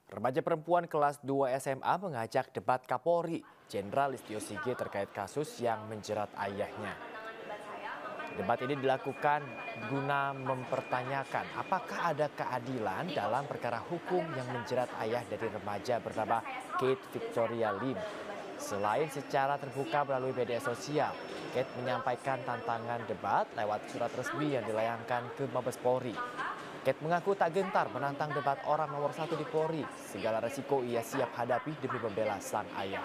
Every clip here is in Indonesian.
Remaja perempuan kelas 2 SMA mengajak debat Kapolri Jenderal Listio Sigit terkait kasus yang menjerat ayahnya. Debat ini dilakukan guna mempertanyakan apakah ada keadilan dalam perkara hukum yang menjerat ayah dari remaja bernama Kate Victoria Lim. Selain secara terbuka melalui media sosial, Kate menyampaikan tantangan debat lewat surat resmi yang dilayangkan ke Mabes Polri. Kate mengaku tak gentar menantang debat orang nomor 1 di Polri. Segala resiko ia siap hadapi demi membela sang ayah.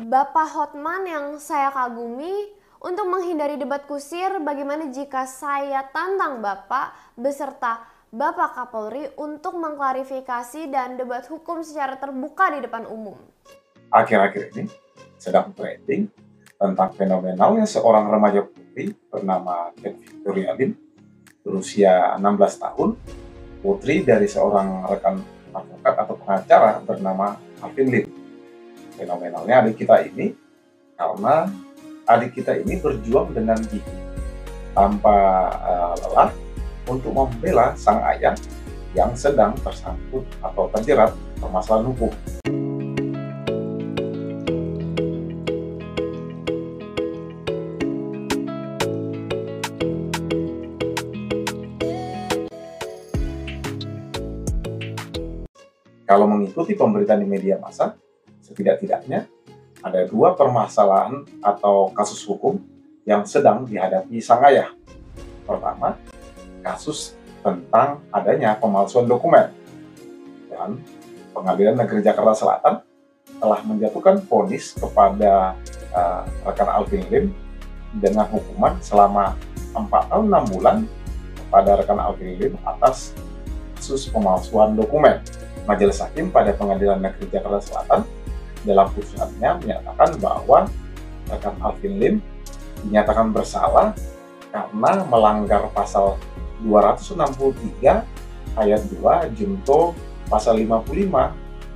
Bapak Hotman yang saya kagumi, untuk menghindari debat kusir, bagaimana jika saya tantang Bapak beserta Bapak Kapolri untuk mengklarifikasi dan debat hukum secara terbuka di depan umum? Akhir-akhir ini sedang trending tentang fenomenalnya seorang remaja putri bernama Kate Victoria Lim, berusia 16 tahun, putri dari seorang rekan advokat atau pengacara bernama Alvin Lim. Fenomenalnya adik kita ini karena adik kita ini berjuang dengan gigih tanpa lelah untuk membela sang ayah yang sedang tersangkut atau terjerat permasalahan hukum. Kalau mengikuti pemberitaan di media massa, setidak-tidaknya ada dua permasalahan atau kasus hukum yang sedang dihadapi sang ayah. Pertama, kasus tentang adanya pemalsuan dokumen. Dan Pengadilan Negeri Jakarta Selatan telah menjatuhkan vonis kepada rekan Alvin Lim dengan hukuman selama 4 tahun 6 bulan kepada rekan Alvin Lim atas kasus pemalsuan dokumen. Majelis Hakim pada Pengadilan Negeri Jakarta Selatan dalam putusannya menyatakan bahwa rekan Alvin Lim dinyatakan bersalah karena melanggar pasal 263 ayat 2 junto pasal 55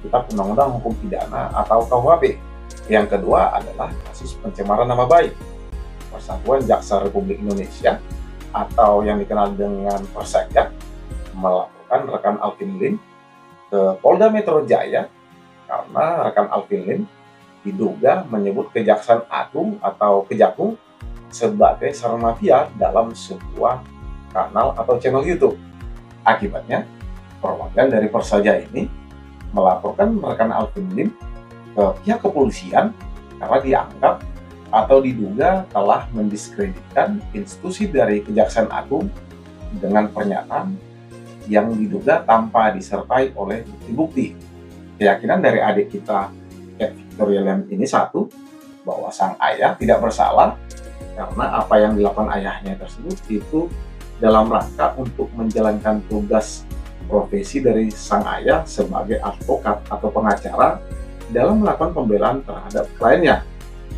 Kitab Undang-Undang Hukum Pidana atau KUHP. Yang kedua adalah kasus pencemaran nama baik. Persatuan Jaksa Republik Indonesia atau yang dikenal dengan Persekjak melaporkan rekan Alvin Lim ke Polda Metro Jaya karena rekan Alvin Lim diduga menyebut Kejaksaan Agung atau Kejagung sebagai sarana mafia dalam sebuah kanal atau channel YouTube. Akibatnya, perwakilan dari Persaudaraan ini melaporkan rekan Alvin Lim ke pihak kepolisian karena dianggap atau diduga telah mendiskreditkan institusi dari Kejaksaan Agung dengan pernyataan yang diduga tanpa disertai oleh bukti-bukti. Keyakinan dari adik kita, Kate Victoria Lim ini satu, bahwa sang ayah tidak bersalah karena apa yang dilakukan ayahnya tersebut itu dalam rangka untuk menjalankan tugas profesi dari sang ayah sebagai advokat atau pengacara dalam melakukan pembelaan terhadap kliennya.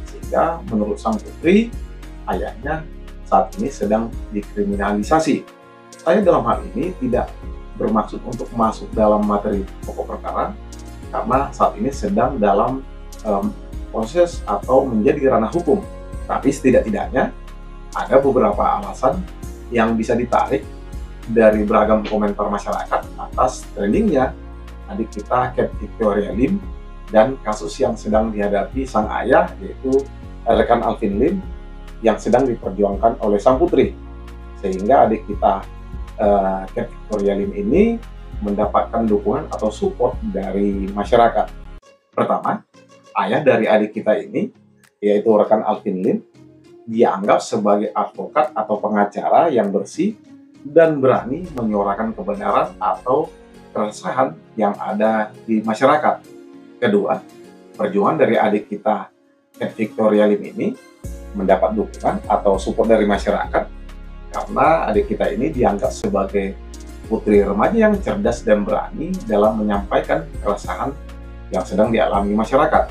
Sehingga menurut sang putri, ayahnya saat ini sedang dikriminalisasi. Saya dalam hal ini tidak bermaksud untuk masuk dalam materi pokok perkara karena saat ini sedang dalam proses atau menjadi ranah hukum. Tapi setidak-tidaknya ada beberapa alasan yang bisa ditarik dari beragam komentar masyarakat atas trendingnya adik kita Kate Victoria Lim dan kasus yang sedang dihadapi sang ayah yaitu rekan Alvin Lim yang sedang diperjuangkan oleh sang putri. Sehingga adik kita Kate Victoria Lim ini mendapatkan dukungan atau support dari masyarakat. Pertama, ayah dari adik kita ini, yaitu rekan Alvin Lim, dianggap sebagai advokat atau pengacara yang bersih dan berani menyuarakan kebenaran atau keresahan yang ada di masyarakat. Kedua, perjuangan dari adik kita Kate Victoria Lim ini mendapat dukungan atau support dari masyarakat karena adik kita ini dianggap sebagai putri remaja yang cerdas dan berani dalam menyampaikan keresahan yang sedang dialami masyarakat.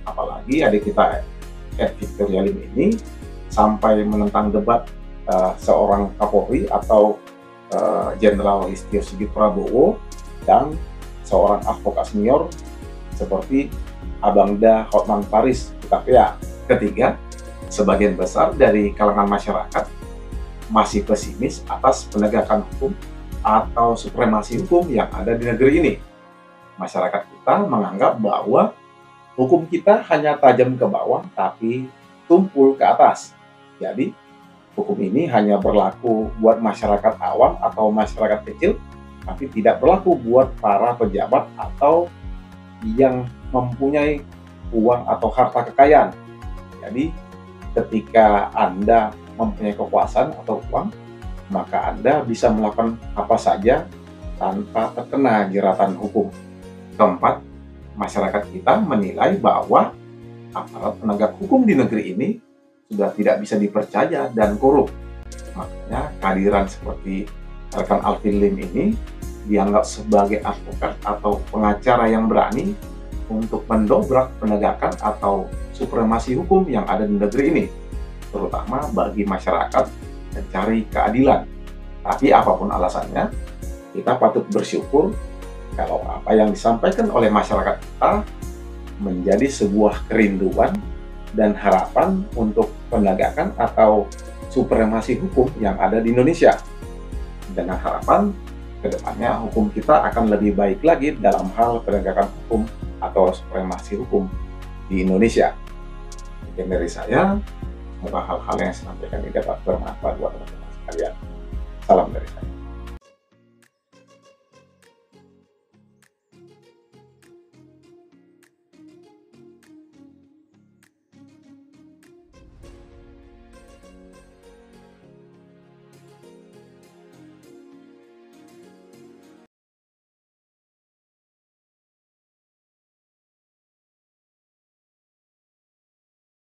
Apalagi adik kita Kate Victoria Lim ini sampai menentang debat seorang Kapolri atau Jenderal Listio Sigit Prabowo dan seorang advokat senior seperti Abangda Hotman Paris KPA. Ketiga, sebagian besar dari kalangan masyarakat masih pesimis atas penegakan hukum atau supremasi hukum yang ada di negeri ini. masyarakat kita menganggap bahwa hukum kita hanya tajam ke bawah tapi tumpul ke atas. Jadi, hukum ini hanya berlaku buat masyarakat awam atau masyarakat kecil, tapi tidak berlaku buat para pejabat atau yang mempunyai uang atau harta kekayaan. Jadi, ketika Anda mempunyai kekuasaan atau uang, maka Anda bisa melakukan apa saja tanpa terkena jeratan hukum. Keempat, masyarakat kita menilai bahwa aparat penegak hukum di negeri ini sudah tidak bisa dipercaya dan korup. Makanya kehadiran seperti rekan Alvin Lim ini dianggap sebagai advokat atau pengacara yang berani untuk mendobrak penegakan atau supremasi hukum yang ada di negeri ini, terutama bagi masyarakat mencari keadilan. Tapi apapun alasannya, kita patut bersyukur kalau apa yang disampaikan oleh masyarakat kita menjadi sebuah kerinduan dan harapan untuk penegakan atau supremasi hukum yang ada di Indonesia. Dengan harapan kedepannya hukum kita akan lebih baik lagi dalam hal penegakan hukum atau supremasi hukum di Indonesia. Mungkin dari saya, semoga hal-hal yang saya sampaikan ini dapat bermanfaat buat teman-teman.